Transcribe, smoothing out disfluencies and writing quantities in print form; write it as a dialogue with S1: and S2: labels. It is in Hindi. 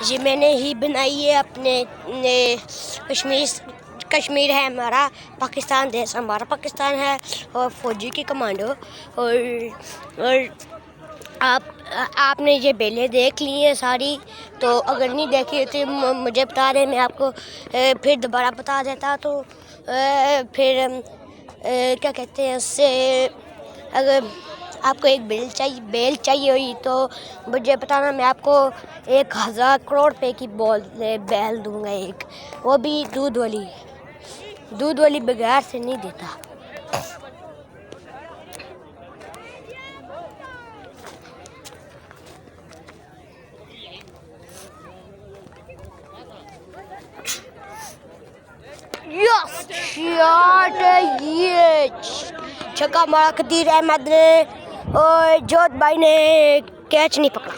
S1: ये मैंने ही बनाई है अपने कश्मीर कश्मीर है हमारा, पाकिस्तान देश हमारा पाकिस्तान है और फौजी की कमांडो। और आपने ये बेलें देख ली हैं सारी, तो अगर नहीं देखी तो मुझे बता दें, मैं आपको फिर दोबारा बता देता। तो फिर क्या कहते हैं उससे, अगर आपको एक बेल चाहिए हुई तो मुझे बताना, मैं आपको 1000 करोड़ रुपए की बेल दूंगा एक, वो भी दूध वाली बगैर से नहीं देता। यस शॉट, ये छक्का मारा कदीर अहमद ने और जोत भाई ने कैच नहीं पकड़ा।